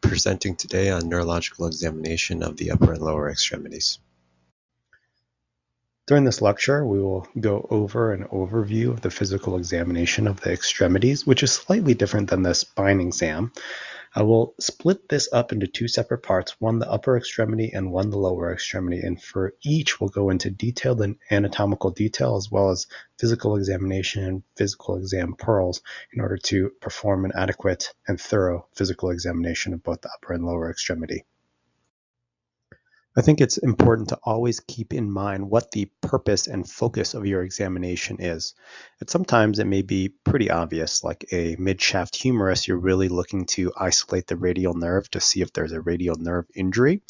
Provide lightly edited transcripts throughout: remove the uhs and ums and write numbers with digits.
presenting today on neurological examination of the upper and lower extremities. During this lecture, we will go over an overview of the physical examination of the extremities, which is slightly different than the spine exam. I will split this up into two separate parts, one the upper extremity and one the lower extremity, and for each we'll go into detailed and anatomical detail as well as physical examination and physical exam pearls in order to perform an adequate and thorough physical examination of both the upper and lower extremity. I think it's important to always keep in mind what the purpose and focus of your examination is. And sometimes it may be pretty obvious, like a mid-shaft humerus, you're really looking to isolate the radial nerve to see if there's a radial nerve injury.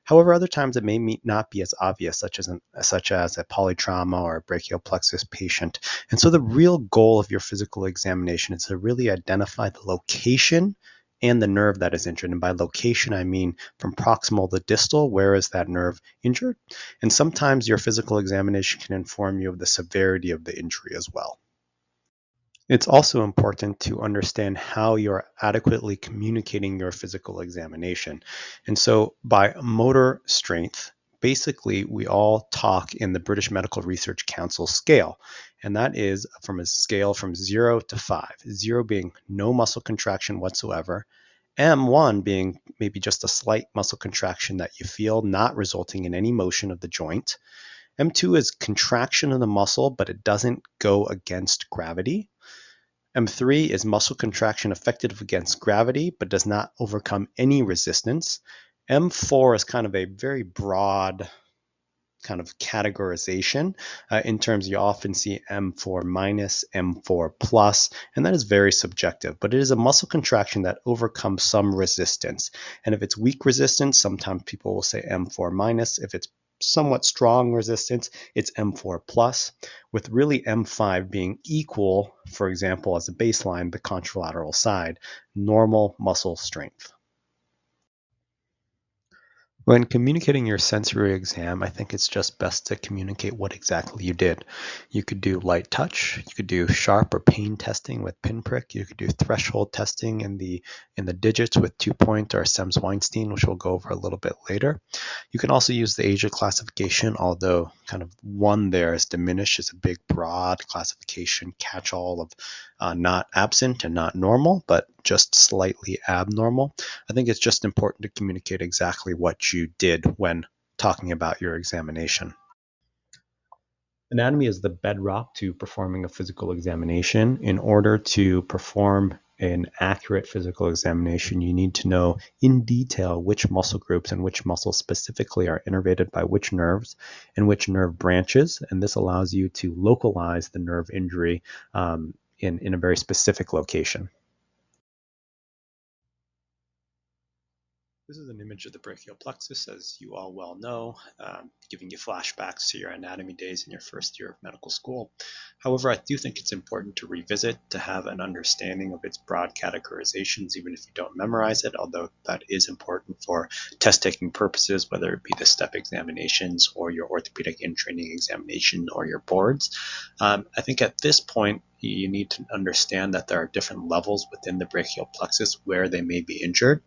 However, other times it may not be as obvious, such as a polytrauma or a brachial plexus patient. And so the real goal of your physical examination is to really identify the location and the nerve that is injured. And by location, I mean from proximal to distal, where is that nerve injured? And sometimes your physical examination can inform you of the severity of the injury as well. It's also important to understand how you're adequately communicating your physical examination. And so by motor strength, basically we all talk in the British Medical Research Council scale, and that is from a scale from 0 to 5, 0 being no muscle contraction whatsoever, M1 being maybe just a slight muscle contraction that you feel, not resulting in any motion of the joint. M2 is contraction of the muscle, but it doesn't go against gravity. M3 is muscle contraction effective against gravity, but does not overcome any resistance. M4 is kind of a very broad kind of categorization. In terms, you often see M4 minus, M4 plus, and that is very subjective, but it is a muscle contraction that overcomes some resistance. And if it's weak resistance, sometimes people will say M4 minus. If it's somewhat strong resistance, it's M4 plus, with really M5 being equal, for example, as a baseline, the contralateral side, normal muscle strength. When communicating your sensory exam, I think it's just best to communicate what exactly you did. You could do light touch, you could do sharp or pain testing with pinprick, you could do threshold testing in the digits with 2-point or Semmes-Weinstein, which we'll go over a little bit later. You can also use the ASIA classification, although kind of one there is diminished. It's a big, broad classification catch-all of not absent and not normal, but just slightly abnormal. I think it's just important to communicate exactly what you did when talking about your examination. Anatomy is the bedrock to performing a physical examination. In order to perform an accurate physical examination, you need to know in detail which muscle groups and which muscles specifically are innervated by which nerves and which nerve branches, and this allows you to localize the nerve injury in a very specific location. This is an image of the brachial plexus, as you all well know, giving you flashbacks to your anatomy days in your first year of medical school. However, I do think it's important to revisit to have an understanding of its broad categorizations, even if you don't memorize it, although that is important for test-taking purposes, whether it be the step examinations or your orthopedic in-training examination or your boards. I think at this point, you need to understand that there are different levels within the brachial plexus where they may be injured.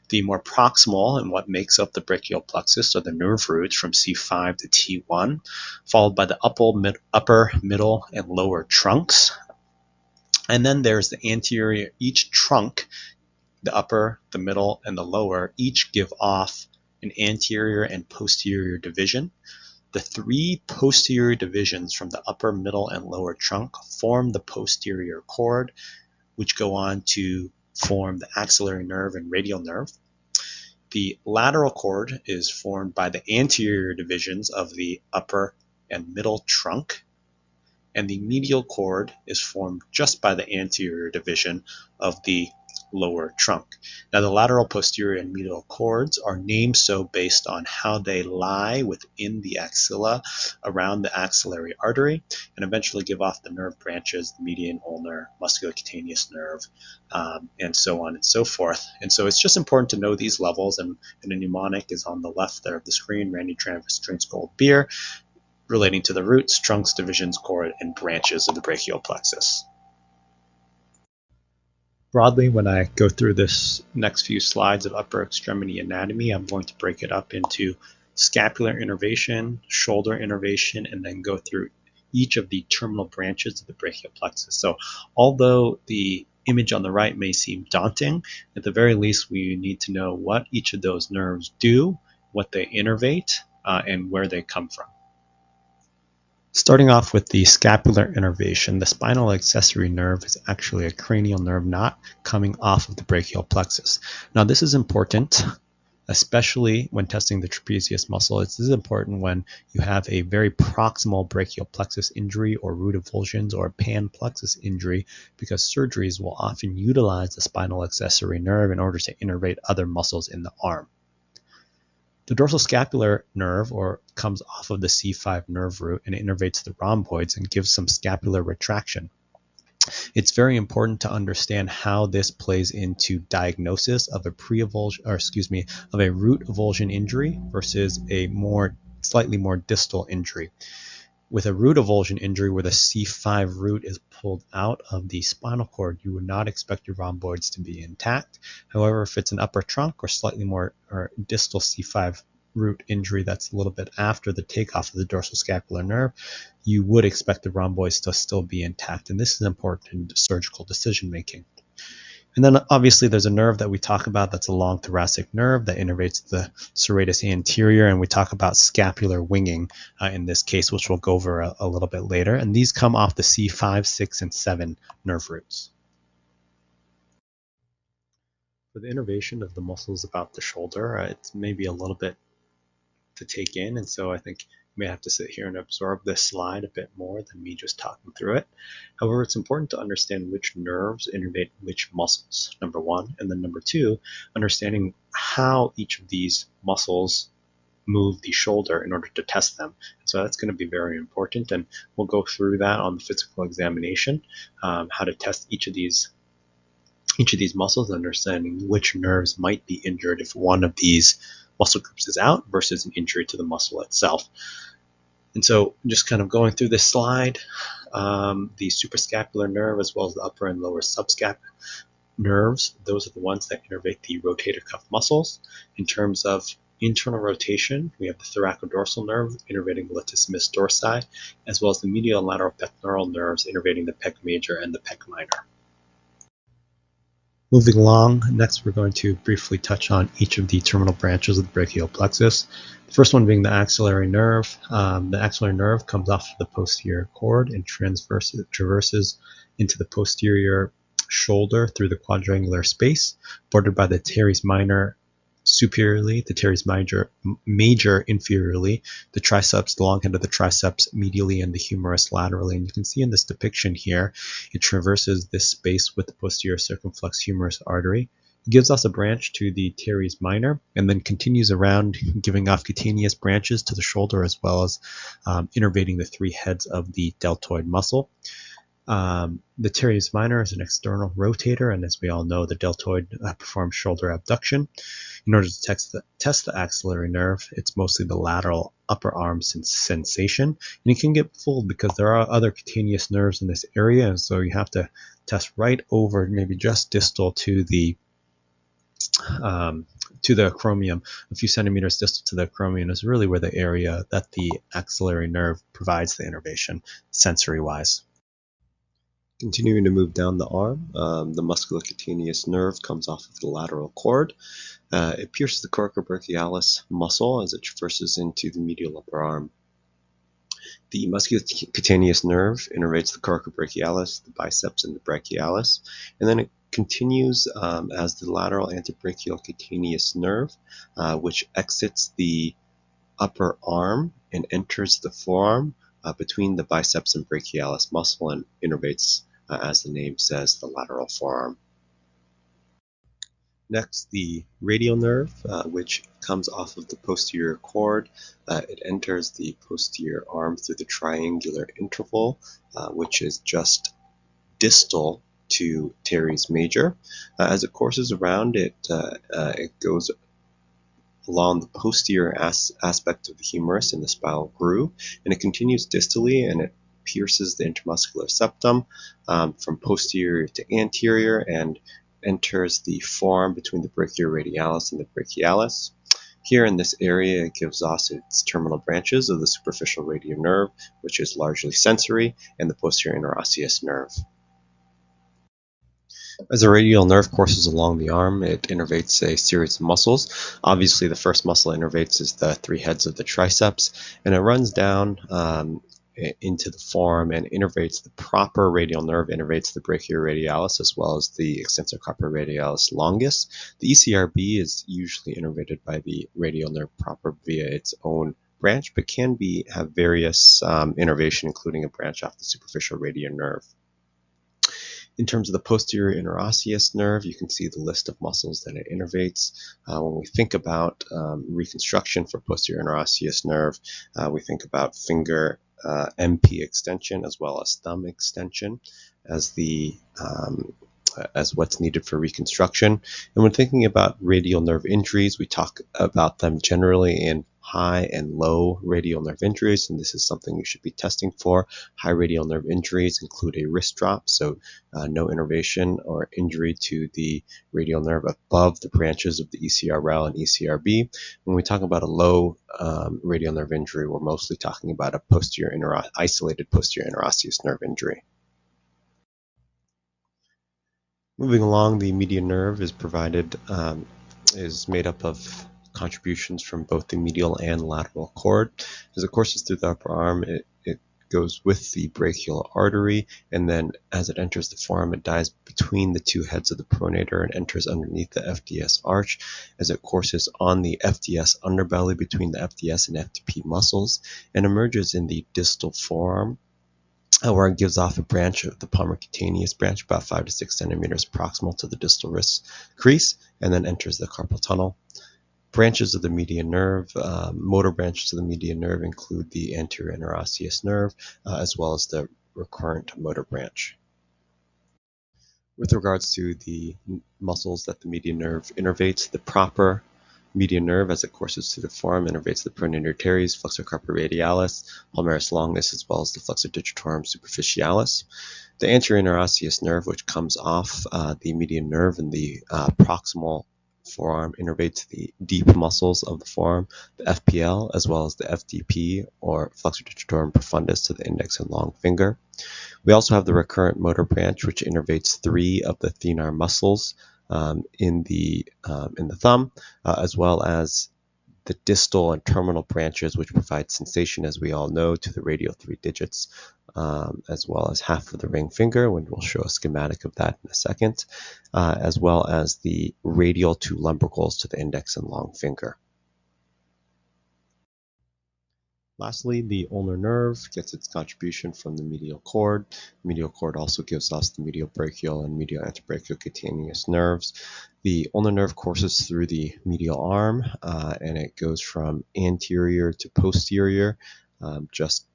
The more proximal and what makes up the brachial plexus are the nerve roots from C5 to T1, followed by the upper, middle, and lower trunks. And then there's the anterior, each trunk, the upper, the middle, and the lower, each give off an anterior and posterior division. The three posterior divisions from the upper, middle, and lower trunk form the posterior cord, which go on to form the axillary nerve and radial nerve. The lateral cord is formed by the anterior divisions of the upper and middle trunk, and the medial cord is formed just by the anterior division of the lower trunk. Now, the lateral, posterior, and medial cords are named so based on how they lie within the axilla around the axillary artery and eventually give off the nerve branches, the median, ulnar, musculocutaneous nerve, and so on and so forth. And so it's just important to know these levels, and a mnemonic is on the left there of the screen, Randy Travis drinks cold beer, relating to the roots, trunks, divisions, cord, and branches of the brachial plexus. Broadly, when I go through this next few slides of upper extremity anatomy, I'm going to break it up into scapular innervation, shoulder innervation, and then go through each of the terminal branches of the brachial plexus. So although the image on the right may seem daunting, at the very least we need to know what each of those nerves do, what they innervate, and where they come from. Starting off with the scapular innervation, the spinal accessory nerve is actually a cranial nerve not coming off of the brachial plexus. Now this is important, especially when testing the trapezius muscle. This is important when you have a very proximal brachial plexus injury or root avulsions or pan plexus injury, because surgeries will often utilize the spinal accessory nerve in order to innervate other muscles in the arm. The dorsal scapular nerve comes off of the C5 nerve root and innervates the rhomboids and gives some scapular retraction. It's very important to understand how this plays into diagnosis of a of a root avulsion injury versus a slightly more distal injury. With a root avulsion injury where the C5 root is pulled out of the spinal cord, you would not expect your rhomboids to be intact. However, if it's an upper trunk or slightly more or distal C5 root injury that's a little bit after the takeoff of the dorsal scapular nerve, you would expect the rhomboids to still be intact. And this is important in surgical decision making. And then obviously there's a nerve that we talk about that's a long thoracic nerve that innervates the serratus anterior, and we talk about scapular winging in this case, which we'll go over a little bit later. And these come off the C5, 6, and 7 nerve roots. For the innervation of the muscles about the shoulder, it's maybe a little bit to take in, and so I think you may have to sit here and absorb this slide a bit more than me just talking through it. However, it's important to understand which nerves innervate which muscles, number one, and then number two, understanding how each of these muscles move the shoulder in order to test them. So that's going to be very important, and we'll go through that on the physical examination, how to test each of these muscles, understanding which nerves might be injured if one of these muscle groups is out versus an injury to the muscle itself. And so just kind of going through this slide, the suprascapular nerve as well as the upper and lower subscapular nerves, those are the ones that innervate the rotator cuff muscles. In terms of internal rotation, we have the thoracodorsal nerve innervating the latissimus dorsi, as well as the medial and lateral pectoral nerves innervating the pec major and the pec minor. Moving along, next we're going to briefly touch on each of the terminal branches of the brachial plexus. The first one being the axillary nerve. The axillary nerve comes off the posterior cord and traverses into the posterior shoulder through the quadrangular space, bordered by the teres minor superiorly, the teres major inferiorly, the triceps, the long head of the triceps medially, and the humerus laterally. And you can see in this depiction here, it traverses this space with the posterior circumflex humerus artery. It gives us a branch to the teres minor and then continues around, giving off cutaneous branches to the shoulder as well as innervating the three heads of the deltoid muscle. The teres minor is an external rotator, and as we all know, the deltoid performs shoulder abduction. In order to test the axillary nerve, it's mostly the lateral upper arm sensation, and it can get fooled because there are other cutaneous nerves in this area, and so you have to test right over, maybe just distal to the acromion, a few centimeters distal to the acromion is really where the area that the axillary nerve provides the innervation sensory-wise. Continuing to move down the arm, the musculocutaneous nerve comes off of the lateral cord. It pierces the coracobrachialis muscle as it traverses into the medial upper arm. The musculocutaneous nerve innervates the coracobrachialis, the biceps, and the brachialis, and then it continues as the lateral antebrachial cutaneous nerve, which exits the upper arm and enters the forearm between the biceps and brachialis muscle and innervates, as the name says, the lateral forearm. Next, the radial nerve, which comes off of the posterior cord. It enters the posterior arm through the triangular interval, which is just distal to teres major. As it courses around it, it goes along the posterior aspect of the humerus in the spinal groove, and it continues distally, and it pierces the intermuscular septum from posterior to anterior and enters the forearm between the brachioradialis and the brachialis. Here in this area, it gives us its terminal branches of the superficial radial nerve, which is largely sensory, and the posterior interosseous nerve. As the radial nerve courses along the arm, it innervates a series of muscles. Obviously, the first muscle it innervates is the three heads of the triceps, and it runs down into the forearm and innervates the proper radial nerve, innervates the brachioradialis as well as the extensor carpi radialis longus. The ECRB is usually innervated by the radial nerve proper via its own branch, but can have various innervation, including a branch off the superficial radial nerve. In terms of the posterior interosseous nerve, you can see the list of muscles that it innervates. When we think about reconstruction for posterior interosseous nerve, we think about finger MP extension as well as thumb extension as as what's needed for reconstruction. And when thinking about radial nerve injuries, we talk about them generally in high and low radial nerve injuries, and this is something you should be testing for. High radial nerve injuries include a wrist drop, so no innervation or injury to the radial nerve above the branches of the ECRL and ECRB. When we talk about a low radial nerve injury, we're mostly talking about a isolated posterior interosseous nerve injury. Moving along, the median nerve is made up of contributions from both the medial and lateral cord. As it courses through the upper arm, it goes with the brachial artery, and then as it enters the forearm, it dies between the two heads of the pronator and enters underneath the FDS arch. As it courses on the FDS underbelly between the FDS and FTP muscles, and emerges in the distal forearm, where it gives off a branch of the palmar cutaneous branch about 5 to 6 centimeters proximal to the distal wrist crease, and then enters the carpal tunnel. Branches of the median nerve, motor branches of the median nerve include the anterior interosseous nerve, as well as the recurrent motor branch. With regards to the muscles that the median nerve innervates, the proper median nerve, as it courses through the forearm, innervates the pronator teres, flexor carpi radialis, palmaris longus, as well as the flexor digitorum superficialis. The anterior interosseous nerve, which comes off the median nerve in the proximal forearm, innervates the deep muscles of the forearm, the FPL, as well as the FDP, or flexor digitorum profundus, to the index and long finger. We also have the recurrent motor branch, which innervates 3 of the thenar muscles in the thumb, as well as the distal and terminal branches, which provide sensation, as we all know, to the radial 3 digits, as well as half of the ring finger, when we'll show a schematic of that in a second, as well as the radial 2 lumbricals to the index and long finger. Lastly, the ulnar nerve gets its contribution from the medial cord. The medial cord also gives us the medial brachial and medial antebrachial cutaneous nerves. The ulnar nerve courses through the medial arm, and it goes from anterior to posterior, just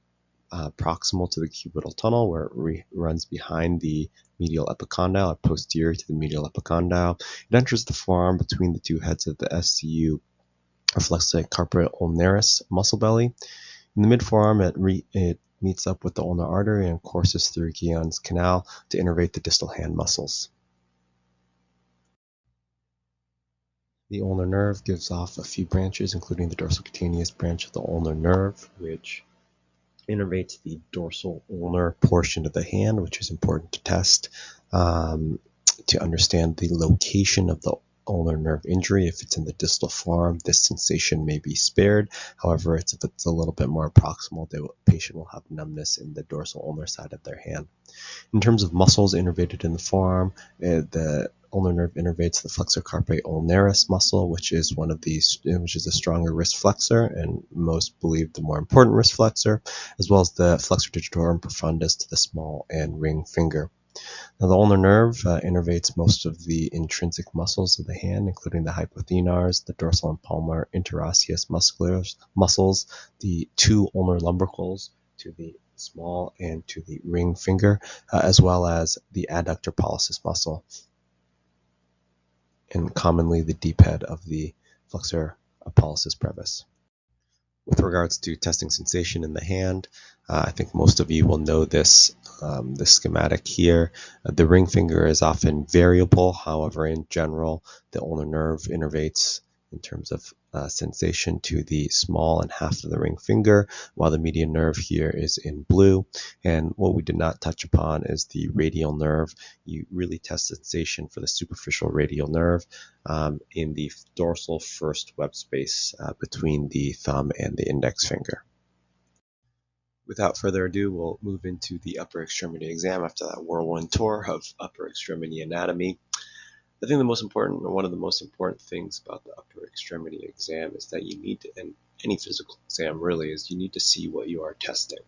proximal to the cubital tunnel, where it runs behind the medial epicondyle, or posterior to the medial epicondyle. It enters the forearm between the two heads of the SCU, or flexor carpi ulnaris muscle belly. In the mid-forearm, it meets up with the ulnar artery and courses through Guillen's canal to innervate the distal hand muscles. The ulnar nerve gives off a few branches, including the dorsal cutaneous branch of the ulnar nerve, which innervates the dorsal ulnar portion of the hand, which is important to test to understand the location of the ulnar nerve injury. If it's in the distal forearm, this sensation may be spared. However, if it's a little bit more proximal, the patient will have numbness in the dorsal ulnar side of their hand. In terms of muscles innervated in the forearm, the ulnar nerve innervates the flexor carpi ulnaris muscle, which is a stronger wrist flexor, and most believe the more important wrist flexor, as well as the flexor digitorum profundus to the small and ring finger. Now, the ulnar nerve innervates most of the intrinsic muscles of the hand, including the hypothenars, the dorsal and palmar interosseous muscles, the 2 ulnar lumbricals to the small and to the ring finger, as well as the adductor pollicis muscle, and commonly the deep head of the flexor pollicis brevis. With regards to testing sensation in the hand, I think most of you will know this. The schematic here, the ring finger is often variable. However, in general, the ulnar nerve innervates in terms of sensation to the small and half of the ring finger, while the median nerve here is in blue. And what we did not touch upon is the radial nerve. You really test sensation for the superficial radial nerve in the dorsal first web space between the thumb and the index finger. Without further ado, we'll move into the upper extremity exam after that whirlwind tour of upper extremity anatomy. I think the most important, or one of the most important things about the upper extremity exam is that you need to, and any physical exam really is, you need to see what you are testing.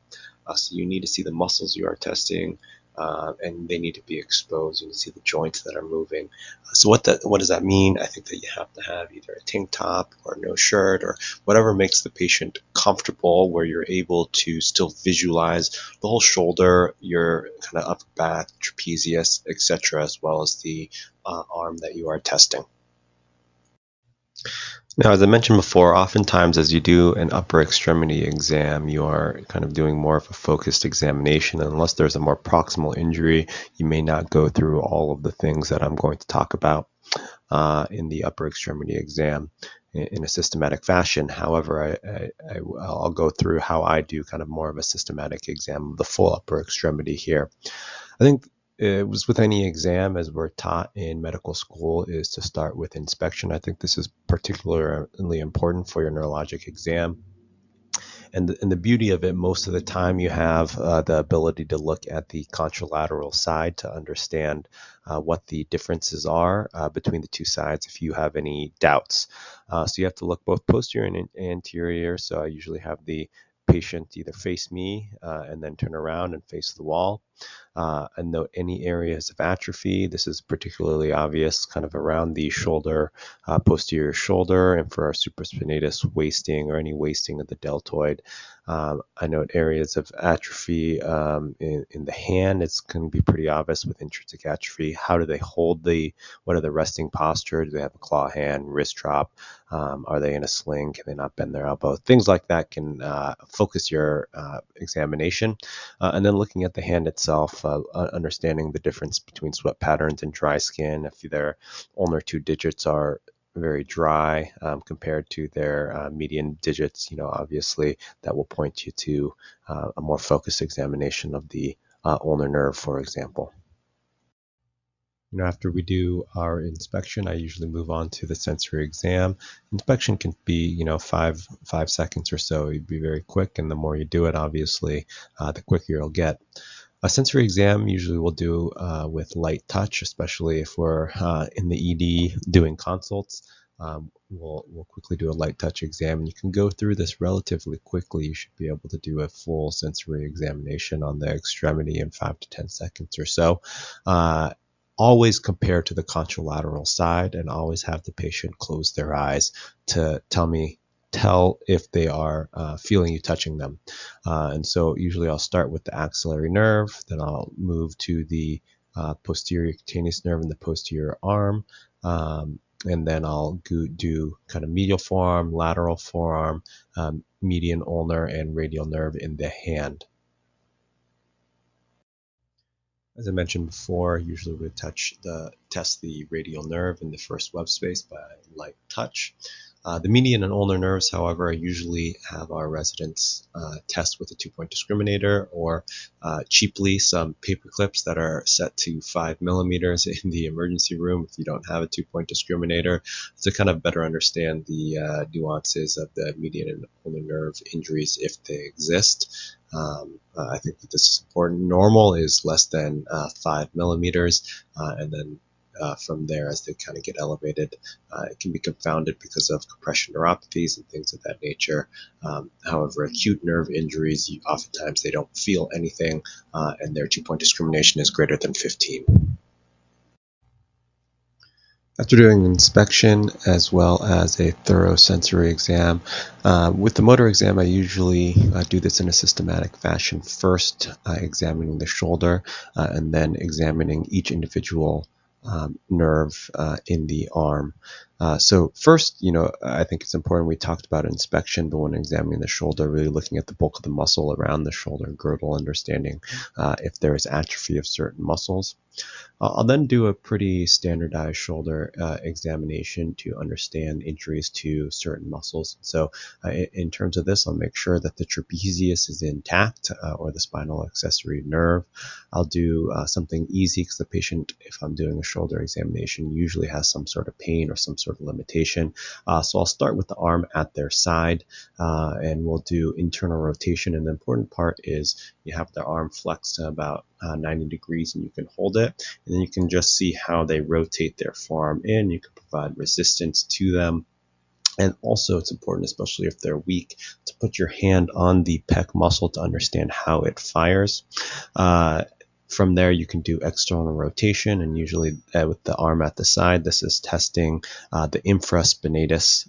So you need to see the muscles you are testing, and they need to be exposed. You need to see the joints that are moving. So what does that mean? I think that you have to have either a tank top or no shirt or whatever makes the patient comfortable, where you're able to still visualize the whole shoulder, your kind of upper back, trapezius, etc., as well as the arm that you are testing. Now, as I mentioned before, oftentimes as you do an upper extremity exam, you are kind of doing more of a focused examination. Unless there's a more proximal injury, you may not go through all of the things that I'm going to talk about in the upper extremity exam in a systematic fashion. However, I'll go through how I do kind of more of a systematic exam of the full upper extremity here. I think it was with any exam, as we're taught in medical school, is to start with inspection. I think this is particularly important for your neurologic exam. And the beauty of it, most of the time you have the ability to look at the contralateral side to understand what the differences are between the two sides if you have any doubts. So you have to look both posterior and anterior. So I usually have the patient either face me and then turn around and face the wall. And note any areas of atrophy. This is particularly obvious kind of around the shoulder, posterior shoulder, and for our supraspinatus wasting or any wasting of the deltoid. I note areas of atrophy in the hand. It's going to be pretty obvious with intrinsic atrophy. How do they hold what are the resting posture? Do they have a claw hand, wrist drop? Are they in a sling? Can they not bend their elbow? Things like that can focus your examination. And then looking at the hand itself, understanding the difference between sweat patterns and dry skin. If their ulnar two digits are very dry compared to their median digits, obviously that will point you to a more focused examination of the ulnar nerve, for example. After we do our inspection, I usually move on to the sensory exam. Inspection can be, 5 seconds or so. You'd be very quick, and the more you do it, obviously, the quicker you'll get. A sensory exam usually we'll do with light touch, especially if we're in the ED doing consults. We'll quickly do a light touch exam, and you can go through this relatively quickly. You should be able to do a full sensory examination on the extremity in 5 to 10 seconds or so. Always compare to the contralateral side, and always have the patient close their eyes to tell if they are feeling you touching them. And so usually I'll start with the axillary nerve, then I'll move to the posterior cutaneous nerve in the posterior arm, and then I'll do kind of medial forearm, lateral forearm, median ulnar, and radial nerve in the hand. As I mentioned before, usually we test the radial nerve in the first web space by light touch. The median and ulnar nerves, however, I usually have our residents test with a 2-point discriminator, or cheaply some paper clips that are set to 5 millimeters in the emergency room if you don't have a 2-point discriminator, to kind of better understand the nuances of the median and ulnar nerve injuries if they exist. I think that this is important. Normal is less than 5 millimeters, and then from there, as they kind of get elevated, it can be confounded because of compression neuropathies and things of that nature. However, acute nerve injuries, oftentimes they don't feel anything, and their 2-point discrimination is greater than 15. After doing an inspection as well as a thorough sensory exam, with the motor exam, I usually do this in a systematic fashion. First, examining the shoulder, and then examining each individual nerve in the arm. So first, I think it's important, we talked about inspection, but when examining the shoulder, really looking at the bulk of the muscle around the shoulder girdle, understanding if there is atrophy of certain muscles. I'll then do a pretty standardized shoulder examination to understand injuries to certain muscles. So in terms of this, I'll make sure that the trapezius is intact, or the spinal accessory nerve. I'll do something easy because the patient, if I'm doing a shoulder examination, usually has some sort of pain or some sort of limitation. So I'll start with the arm at their side, and we'll do internal rotation. And the important part is you have their arm flexed to about 90 degrees, and you can hold it, and then you can just see how they rotate their forearm in. You can provide resistance to them. And also, it's important, especially if they're weak, to put your hand on the pec muscle to understand how it fires. Uh, from there, you can do external rotation, and usually with the arm at the side, this is testing the infraspinatus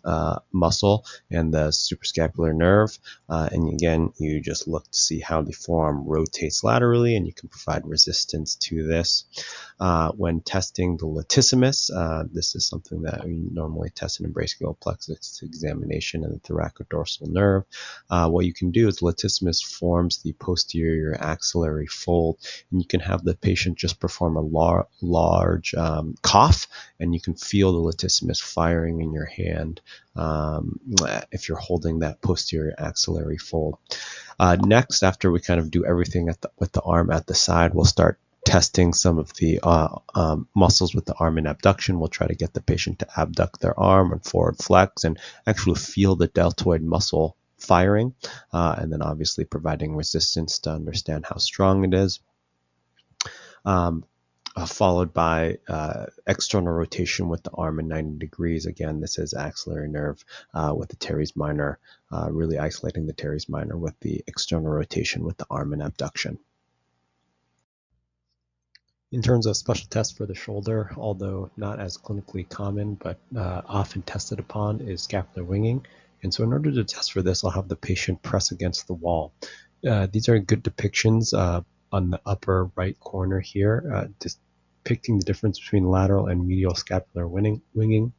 muscle and the suprascapular nerve. And again, you just look to see how the forearm rotates laterally, and you can provide resistance to this. When testing the latissimus, this is something that we normally test in a brachial plexus examination and the thoracodorsal nerve. What you can do is latissimus forms the posterior axillary fold, and you can have the patient just perform a large cough, and you can feel the latissimus firing in your hand if you're holding that posterior axillary fold. Next, after we kind of do everything with the arm at the side, we'll start testing some of the muscles with the arm in abduction. We'll try to get the patient to abduct their arm and forward flex and actually feel the deltoid muscle firing, and then obviously providing resistance to understand how strong it is. Followed by external rotation with the arm in 90 degrees. Again, this is axillary nerve with the teres minor, really isolating the teres minor with the external rotation with the arm in abduction. In terms of special tests for the shoulder, although not as clinically common, but often tested upon, is scapular winging. And so in order to test for this, I'll have the patient press against the wall. These are good depictions on the upper right corner here, depicting the difference between lateral and medial scapular winging.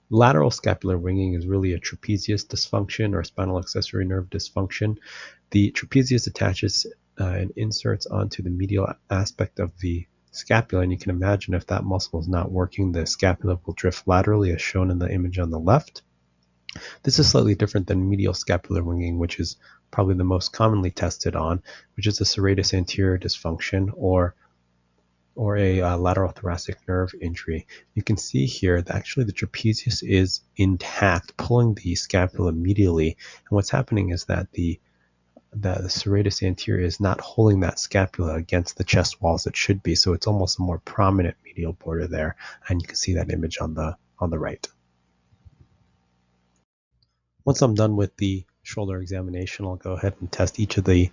Lateral scapular winging is really a trapezius dysfunction or spinal accessory nerve dysfunction. The trapezius attaches and inserts onto the medial aspect of the scapula, and you can imagine if that muscle is not working, the scapula will drift laterally, as shown in the image on the left. This is slightly different than medial scapular winging, which is probably the most commonly tested on, which is a serratus anterior dysfunction or a lateral thoracic nerve injury. You can see here that actually the trapezius is intact, pulling the scapula medially. And what's happening is that the serratus anterior is not holding that scapula against the chest wall as it should be. So it's almost a more prominent medial border there. And you can see that image on the right. Once I'm done with the shoulder examination, I'll go ahead and test each of the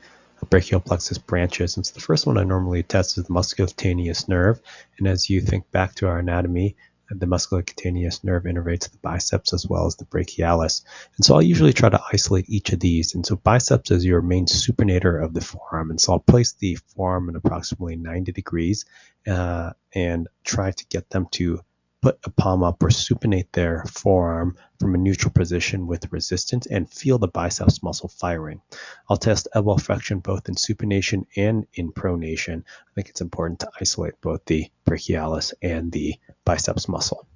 brachial plexus branches. And so the first one I normally test is the musculocutaneous nerve. And as you think back to our anatomy, the musculocutaneous nerve innervates the biceps as well as the brachialis. And so I'll usually try to isolate each of these. And so biceps is your main supinator of the forearm. And so I'll place the forearm in approximately 90 degrees and try to get them to put a palm up or supinate their forearm from a neutral position with resistance and feel the biceps muscle firing. I'll test elbow flexion both in supination and in pronation. I think it's important to isolate both the brachialis and the biceps muscle.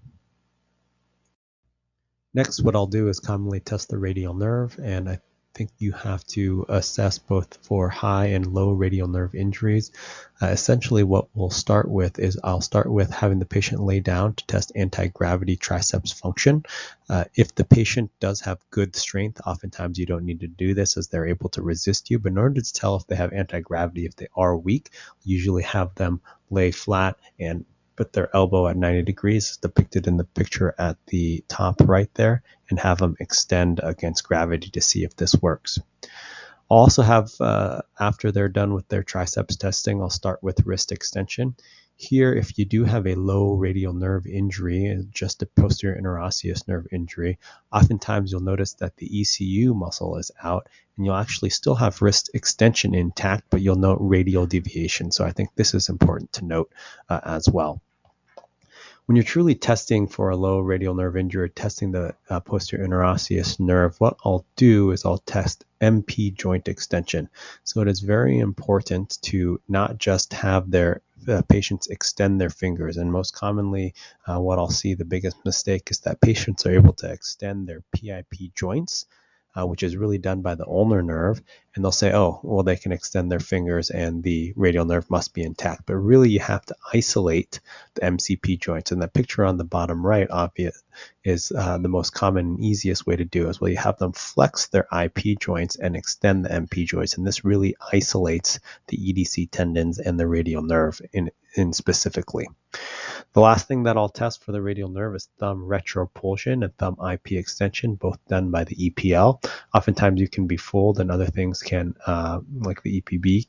Next, what I'll do is commonly test the radial nerve, and I think you have to assess both for high and low radial nerve injuries. Essentially, what we'll start with is I'll start with having the patient lay down to test anti-gravity triceps function. If the patient does have good strength, oftentimes you don't need to do this as they're able to resist you. But in order to tell if they have anti-gravity, if they are weak, usually have them lay flat and put their elbow at 90 degrees, depicted in the picture at the top right there, and have them extend against gravity to see if this works. I'll also have, after they're done with their triceps testing, I'll start with wrist extension. Here, if you do have a low radial nerve injury, just a posterior interosseous nerve injury, oftentimes you'll notice that the ECU muscle is out, and you'll actually still have wrist extension intact, but you'll note radial deviation. So I think this is important to note as well. When you're truly testing for a low radial nerve injury, or testing the posterior interosseous nerve, what I'll do is I'll test MP joint extension. So it is very important to not just have their patients extend their fingers. And most commonly, what I'll see the biggest mistake is that patients are able to extend their PIP joints, which is really done by the ulnar nerve, and they'll say, oh, well, they can extend their fingers and the radial nerve must be intact. But really, you have to isolate the MCP joints. And the picture on the bottom right obvious is the most common and easiest way to do is, well, you have them flex their IP joints and extend the MP joints. And this really isolates the EDC tendons and the radial nerve in specifically. The last thing that I'll test for the radial nerve is thumb retropulsion and thumb IP extension, both done by the EPL. Oftentimes you can be fooled, and other things can, like the EPB,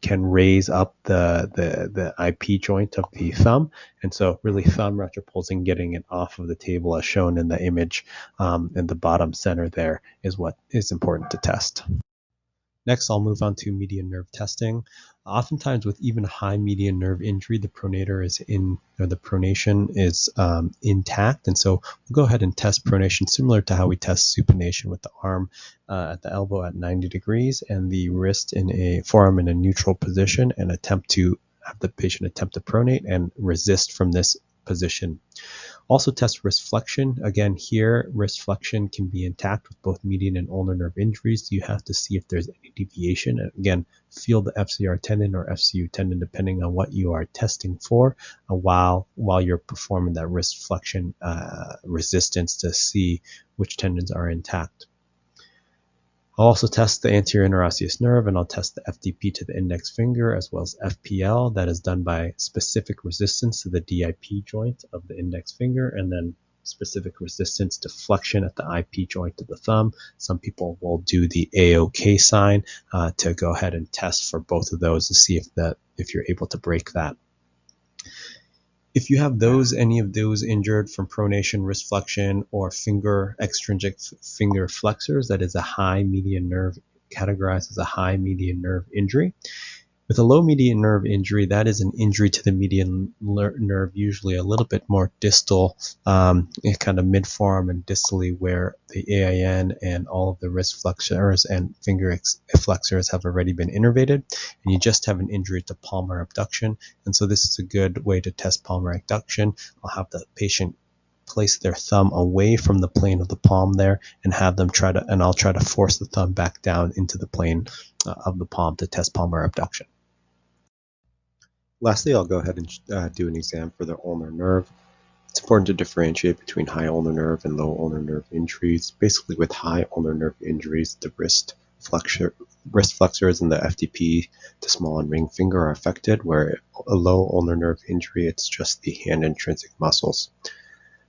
can raise up the IP joint of the thumb. And so really thumb retropulsing, getting it off of the table as shown in the image in the bottom center there is what is important to test. Next, I'll move on to median nerve testing. Oftentimes, with even high median nerve injury, the pronator is the pronation is intact, and so we'll go ahead and test pronation similar to how we test supination, with the arm at the elbow at 90 degrees and the wrist in a forearm in a neutral position, and attempt to have the patient attempt to pronate and resist from this position. Also test wrist flexion. Again, here, wrist flexion can be intact with both median and ulnar nerve injuries. You have to see if there's any deviation. And again, feel the FCR tendon or FCU tendon, depending on what you are testing for, while you're performing that wrist flexion resistance to see which tendons are intact. I'll also test the anterior interosseous nerve, and I'll test the FDP to the index finger, as well as FPL. That is done by specific resistance to the DIP joint of the index finger, and then specific resistance to flexion at the IP joint of the thumb. Some people will do the AOK sign to go ahead and test for both of those to see if you're able to break that. If you have any of those injured from pronation, wrist flexion, or extrinsic finger flexors, that is a high median nerve, categorized as a high median nerve injury. With a low median nerve injury, that is an injury to the median nerve, usually a little bit more distal, kind of mid-forearm and distally, where the AIN and all of the wrist flexors and finger flexors have already been innervated, and you just have an injury to palmar abduction. And so this is a good way to test palmar abduction. I'll have the patient place their thumb away from the plane of the palm there, and I'll try to force the thumb back down into the plane of the palm to test palmar abduction. Lastly, I'll go ahead and do an exam for the ulnar nerve. It's important to differentiate between high ulnar nerve and low ulnar nerve injuries. Basically, with high ulnar nerve injuries, the wrist flexors and the FDP to small and ring finger are affected, where a low ulnar nerve injury, it's just the hand intrinsic muscles.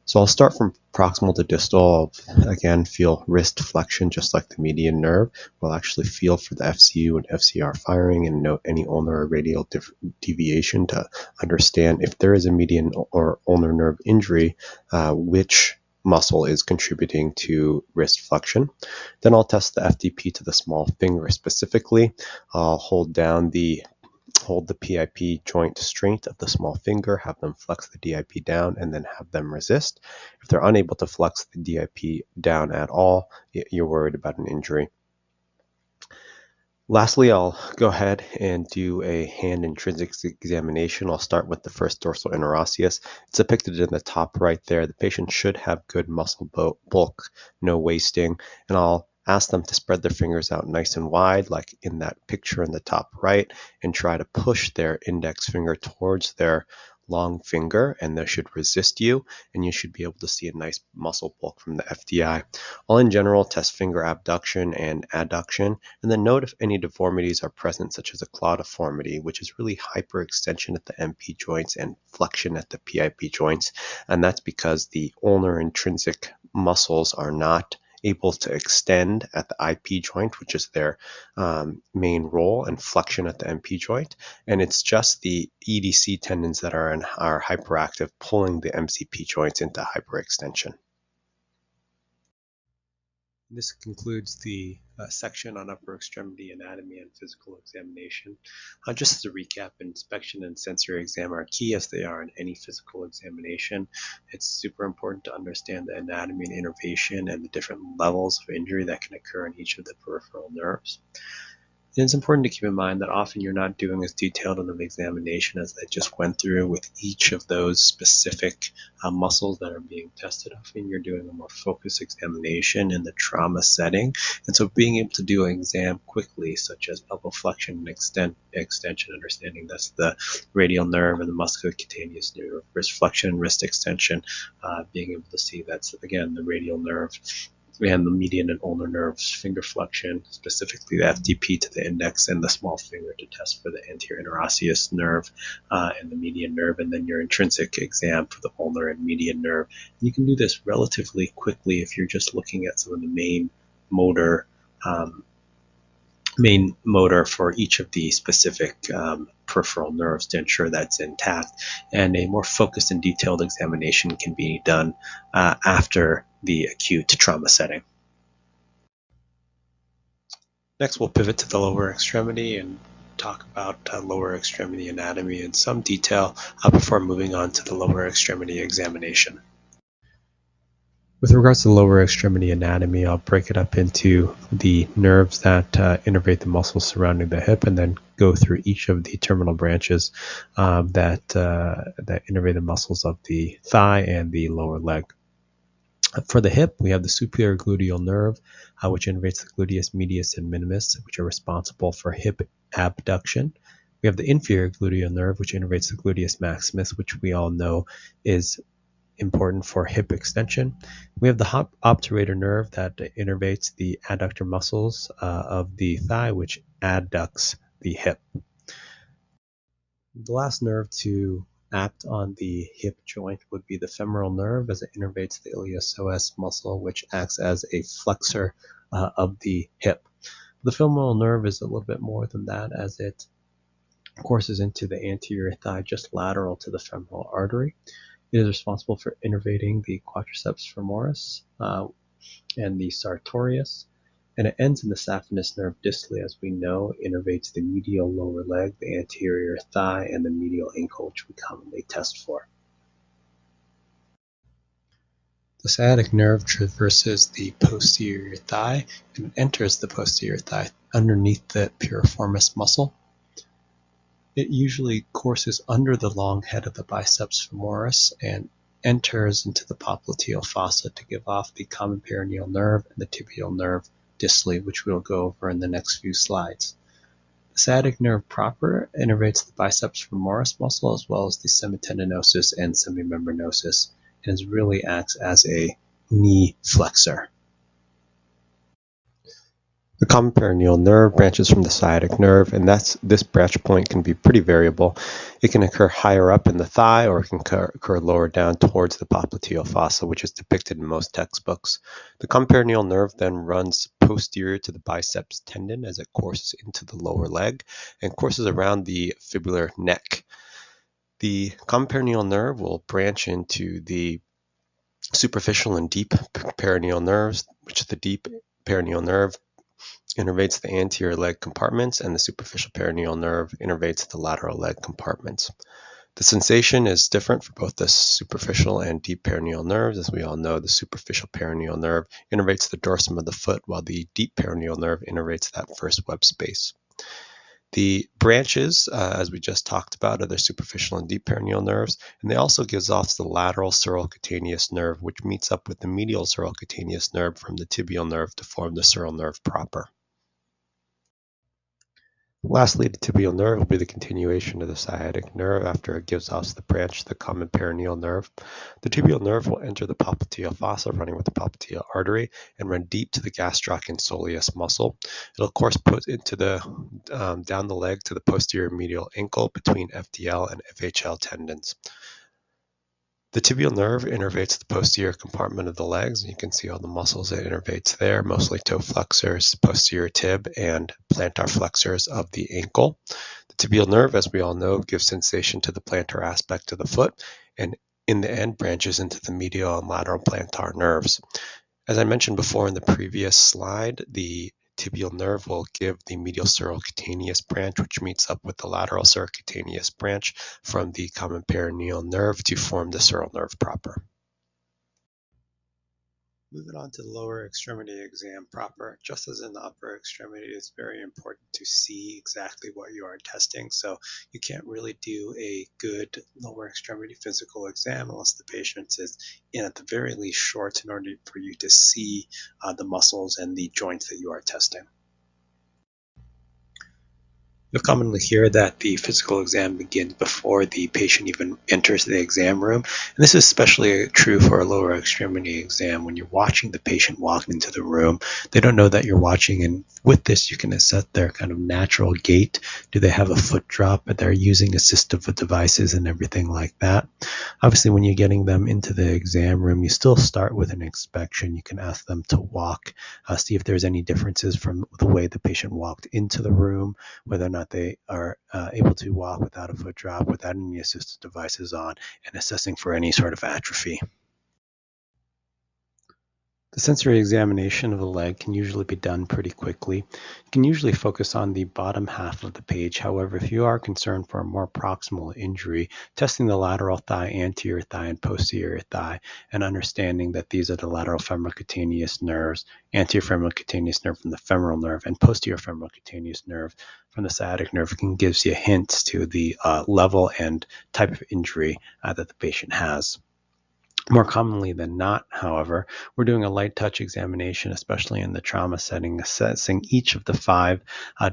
So I'll start from proximal to distal. I'll, again, feel wrist flexion just like the median nerve. We'll actually feel for the FCU and FCR firing and note any ulnar or radial deviation to understand if there is a median or ulnar nerve injury, which muscle is contributing to wrist flexion. Then I'll test the FDP to the small finger specifically. I'll hold the PIP joint strength of the small finger, have them flex the DIP down, and then have them resist. If they're unable to flex the DIP down at all, you're worried about an injury. Lastly, I'll go ahead and do a hand intrinsic examination. I'll start with the first dorsal interosseous. It's depicted in the top right there. The patient should have good muscle bulk, no wasting, and I'll ask them to spread their fingers out nice and wide, like in that picture in the top right, and try to push their index finger towards their long finger, and they should resist you, and you should be able to see a nice muscle bulk from the FDI. I'll in general test finger abduction and adduction, and then note if any deformities are present, such as a claw deformity, which is really hyperextension at the MP joints and flexion at the PIP joints, and that's because the ulnar intrinsic muscles are not able to extend at the IP joint, which is their main role, and flexion at the MP joint. And it's just the EDC tendons that are hyperactive, pulling the MCP joints into hyperextension. This concludes the section on upper extremity anatomy and physical examination. Just as a recap, inspection and sensory exam are key as they are in any physical examination. It's super important to understand the anatomy and innervation and the different levels of injury that can occur in each of the peripheral nerves. And it's important to keep in mind that often you're not doing as detailed of an examination as I just went through with each of those specific muscles that are being tested. Often you're doing a more focused examination in the trauma setting. And so being able to do an exam quickly, such as elbow flexion and extension, understanding that's the radial nerve and the musculocutaneous nerve, wrist flexion, wrist extension, being able to see that's, again, the radial nerve and the median and ulnar nerves, finger flexion, specifically the FDP to the index and the small finger to test for the anterior interosseous nerve and the median nerve, and then your intrinsic exam for the ulnar and median nerve. And you can do this relatively quickly if you're just looking at some of the main motor for each of the specific peripheral nerves to ensure that's intact. And a more focused and detailed examination can be done after the acute trauma setting. Next, we'll pivot to the lower extremity and talk about lower extremity anatomy in some detail before moving on to the lower extremity examination. With regards to the lower extremity anatomy, I'll break it up into the nerves that innervate the muscles surrounding the hip, and then go through each of the terminal branches that innervate the muscles of the thigh and the lower leg. For the hip, we have the superior gluteal nerve, which innervates the gluteus medius and minimus, which are responsible for hip abduction. We have the inferior gluteal nerve, which innervates the gluteus maximus, which we all know is important for hip extension. We have the obturator nerve that innervates the adductor muscles of the thigh, which adducts the hip. The last nerve to act on the hip joint would be the femoral nerve, as it innervates the iliopsoas muscle, which acts as a flexor of the hip. The femoral nerve is a little bit more than that, as it courses into the anterior thigh just lateral to the femoral artery. It is responsible for innervating the quadriceps femoris and the sartorius, and it ends in the saphenous nerve distally, as we know, innervates the medial lower leg, the anterior thigh, and the medial ankle, which we commonly test for. The sciatic nerve traverses the posterior thigh and enters the posterior thigh underneath the piriformis muscle. It usually courses under the long head of the biceps femoris and enters into the popliteal fossa to give off the common peroneal nerve and the tibial nerve distally, which we'll go over in the next few slides. The sciatic nerve proper innervates the biceps femoris muscle as well as the semitendinosus and semimembranosus, and really acts as a knee flexor. The common peroneal nerve branches from the sciatic nerve, and this branch point can be pretty variable. It can occur higher up in the thigh, or it can occur lower down towards the popliteal fossa, which is depicted in most textbooks. The common peroneal nerve then runs posterior to the biceps tendon as it courses into the lower leg and courses around the fibular neck. The common peroneal nerve will branch into the superficial and deep peroneal nerves, which is the deep peroneal nerve innervates the anterior leg compartments, and the superficial peroneal nerve innervates the lateral leg compartments. The sensation is different for both the superficial and deep peroneal nerves. As we all know, the superficial peroneal nerve innervates the dorsum of the foot, while the deep peroneal nerve innervates that first web space. The branches, as we just talked about, are the superficial and deep peroneal nerves, and they also gives off the lateral cerulocutaneous nerve, which meets up with the medial cerulocutaneous nerve from the tibial nerve to form the sural nerve proper. Lastly, the tibial nerve will be the continuation of the sciatic nerve after it gives off the branch to the common peroneal nerve. The tibial nerve will enter the popliteal fossa, running with the popliteal artery, and run deep to the gastroc and soleus muscle. It'll of course put into the down the leg to the posterior medial ankle between FDL and FHL tendons. The tibial nerve innervates the posterior compartment of the legs, and you can see all the muscles it innervates there, mostly toe flexors, posterior tib, and plantar flexors of the ankle. The tibial nerve, as we all know, gives sensation to the plantar aspect of the foot, and in the end branches into the medial and lateral plantar nerves. As I mentioned before in the previous slide, the tibial nerve will give the medial cerulocutaneous branch, which meets up with the lateral cerulocutaneous branch from the common peroneal nerve to form the sural nerve proper. Moving on to the lower extremity exam proper, just as in the upper extremity, it's very important to see exactly what you are testing. So you can't really do a good lower extremity physical exam unless the patient is in at the very least short in order for you to see the muscles and the joints that you are testing. You'll commonly hear that the physical exam begins before the patient even enters the exam room. And this is especially true for a lower extremity exam. When you're watching the patient walk into the room, they don't know that you're watching. And with this, you can assess their kind of natural gait. Do they have a foot drop? Are they using assistive devices and everything like that? Obviously, when you're getting them into the exam room, you still start with an inspection. You can ask them to walk, see if there's any differences from the way the patient walked into the room, whether or not they are able to walk without a foot drop, without any assistive devices on, and assessing for any sort of atrophy. The sensory examination of the leg can usually be done pretty quickly. You can usually focus on the bottom half of the page. However, if you are concerned for a more proximal injury, testing the lateral thigh, anterior thigh, and posterior thigh, and understanding that these are the lateral femorocutaneous nerves, anterior femorocutaneous nerve from the femoral nerve, and posterior femorocutaneous nerve from the sciatic nerve can give you hints to the level and type of injury that the patient has. More commonly than not, however, we're doing a light touch examination, especially in the trauma setting, assessing each of the five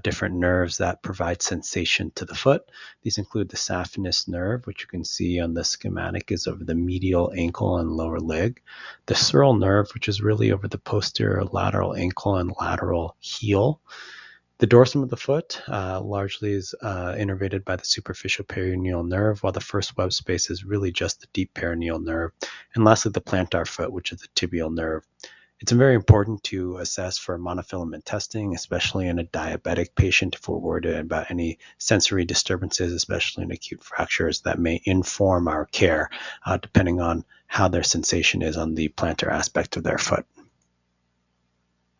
different nerves that provide sensation to the foot. These include the saphenous nerve, which you can see on the schematic is over the medial ankle and lower leg. The sural nerve, which is really over the posterior lateral ankle and lateral heel. The dorsum of the foot largely is innervated by the superficial peroneal nerve, while the first web space is really just the deep peroneal nerve. And lastly, the plantar foot, which is the tibial nerve. It's very important to assess for monofilament testing, especially in a diabetic patient if we're worried about any sensory disturbances, especially in acute fractures that may inform our care, depending on how their sensation is on the plantar aspect of their foot,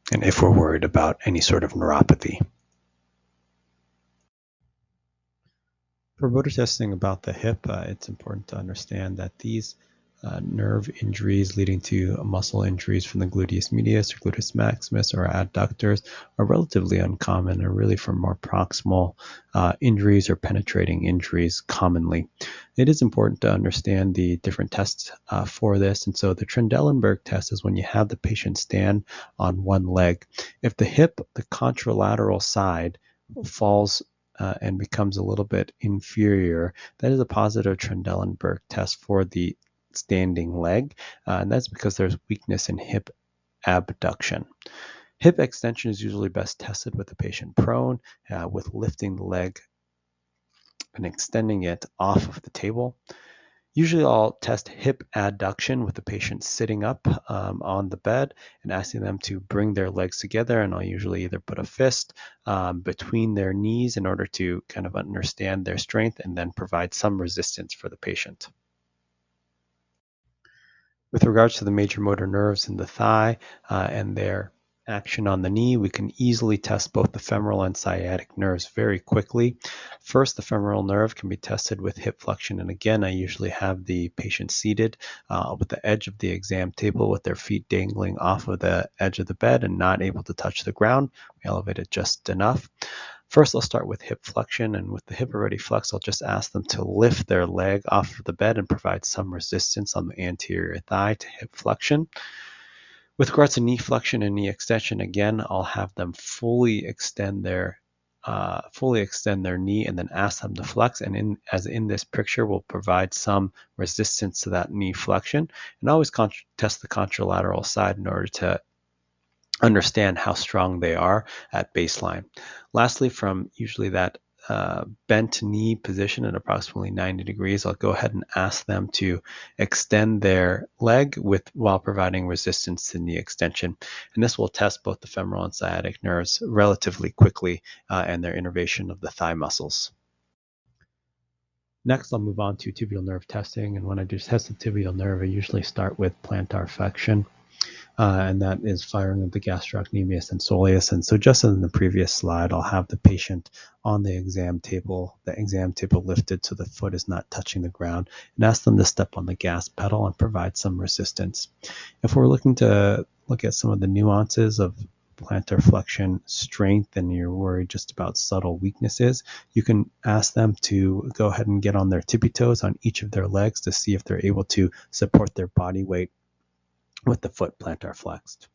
and if we're worried about any sort of neuropathy. For motor testing about the hip, it's important to understand that these nerve injuries leading to muscle injuries from the gluteus medius or gluteus maximus or adductors are relatively uncommon and really for more proximal injuries or penetrating injuries commonly. It is important to understand the different tests for this. And so the Trendelenburg test is when you have the patient stand on one leg. If the hip, the contralateral side, falls and becomes a little bit inferior, that is a positive Trendelenburg test for the standing leg, and that's because there's weakness in hip abduction. Hip extension is usually best tested with the patient prone, with lifting the leg and extending it off of the table. Usually I'll test hip adduction with the patient sitting up on the bed and asking them to bring their legs together, and I'll usually either put a fist between their knees in order to kind of understand their strength and then provide some resistance for the patient. With regards to the major motor nerves in the thigh and their action on the knee, we can easily test both the femoral and sciatic nerves very quickly. First, the femoral nerve can be tested with hip flexion. And again, I usually have the patient seated with the edge of the exam table with their feet dangling off of the edge of the bed and not able to touch the ground. We elevate it just enough. First, I'll start with hip flexion, and with the hip already flexed, I'll just ask them to lift their leg off of the bed and provide some resistance on the anterior thigh to hip flexion. With regards to knee flexion and knee extension, again, I'll have them fully extend their knee and then ask them to flex. And as in this picture, we'll provide some resistance to that knee flexion. And always test the contralateral side in order to understand how strong they are at baseline. Lastly, from usually that bent knee position at approximately 90 degrees, I'll go ahead and ask them to extend their leg while providing resistance to knee extension. And this will test both the femoral and sciatic nerves relatively quickly and their innervation of the thigh muscles. Next, I'll move on to tibial nerve testing. And when I do test the tibial nerve, I usually start with plantar flexion. and that is firing of the gastrocnemius and soleus. And so just as in the previous slide, I'll have the patient on the exam table lifted so the foot is not touching the ground, and ask them to step on the gas pedal and provide some resistance. If we're looking to look at some of the nuances of plantar flexion strength and you're worried just about subtle weaknesses, you can ask them to go ahead and get on their tippy toes on each of their legs to see if they're able to support their body weight with the foot plantar flexed.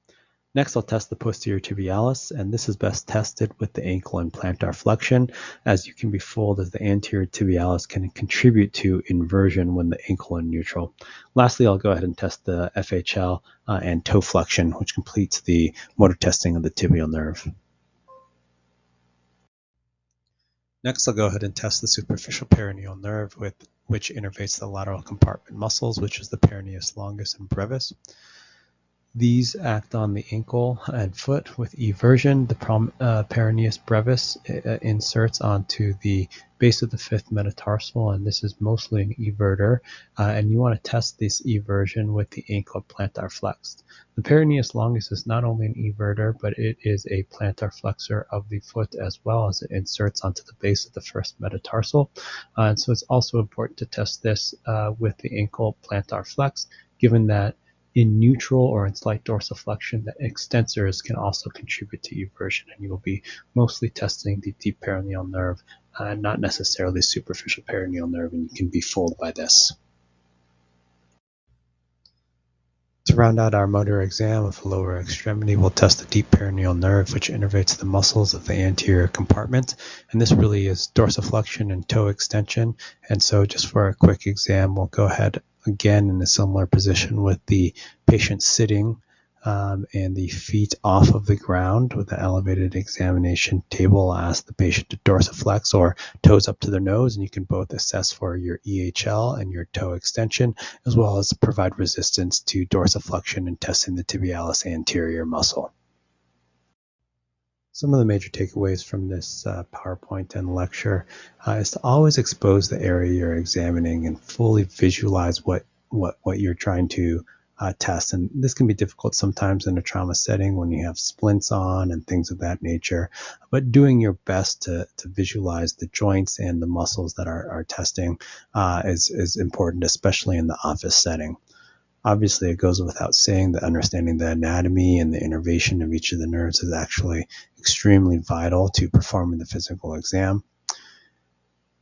Next, I'll test the posterior tibialis, and this is best tested with the ankle and plantar flexion, as you can be fooled as the anterior tibialis can contribute to inversion when the ankle is neutral. Lastly, I'll go ahead and test the FHL and toe flexion, which completes the motor testing of the tibial nerve. Next, I'll go ahead and test the superficial peroneal nerve, which innervates the lateral compartment muscles, which is the peroneus longus and brevis. These act on the ankle and foot with eversion. The peroneus brevis inserts onto the base of the fifth metatarsal, and this is mostly an everter. And you want to test this eversion with the ankle plantar flexed. The peroneus longus is not only an everter, but it is a plantar flexor of the foot as well, as it inserts onto the base of the first metatarsal. And so it's also important to test this with the ankle plantar flexed, given that in neutral or in slight dorsiflexion, the extensors can also contribute to eversion, and you will be mostly testing the deep peroneal nerve, not necessarily superficial peroneal nerve, and you can be fooled by this. To round out our motor exam of the lower extremity, we'll test the deep peroneal nerve, which innervates the muscles of the anterior compartment. And this really is dorsiflexion and toe extension. And so just for a quick exam, we'll go ahead again in a similar position with the patient sitting and the feet off of the ground with the elevated examination table. I'll ask the patient to dorsiflex or toes up to their nose, and you can both assess for your EHL and your toe extension, as well as provide resistance to dorsiflexion and testing the tibialis anterior muscle. Some of the major takeaways from this PowerPoint and lecture is to always expose the area you're examining and fully visualize what you're trying to test. And this can be difficult sometimes in a trauma setting when you have splints on and things of that nature. But doing your best to visualize the joints and the muscles that are testing is important, especially in the office setting. Obviously, it goes without saying that understanding the anatomy and the innervation of each of the nerves is actually extremely vital to performing the physical exam.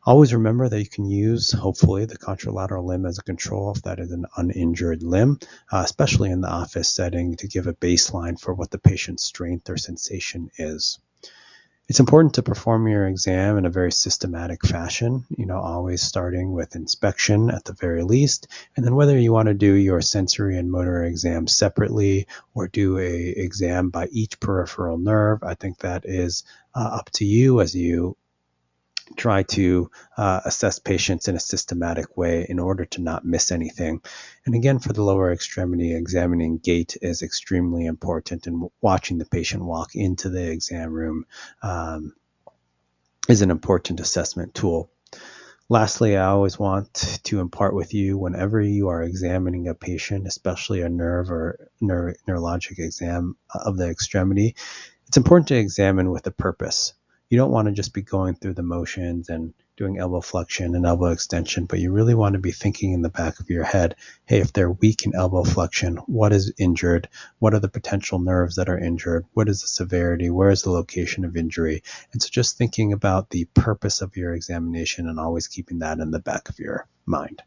Always remember that you can use, hopefully, the contralateral limb as a control if that is an uninjured limb, especially in the office setting, to give a baseline for what the patient's strength or sensation is. It's important to perform your exam in a very systematic fashion, always starting with inspection at the very least, and then whether you want to do your sensory and motor exam separately or do a exam by each peripheral nerve, I think that is up to you as you try to assess patients in a systematic way in order to not miss anything. And again, for the lower extremity, examining gait is extremely important, and watching the patient walk into the exam room is an important assessment tool. Lastly, I always want to impart with you, whenever you are examining a patient, especially a nerve or neurologic exam of the extremity, it's important to examine with a purpose. You don't want to just be going through the motions and doing elbow flexion and elbow extension, but you really want to be thinking in the back of your head, hey, if they're weak in elbow flexion, what is injured? What are the potential nerves that are injured? What is the severity? Where is the location of injury? And so just thinking about the purpose of your examination and always keeping that in the back of your mind.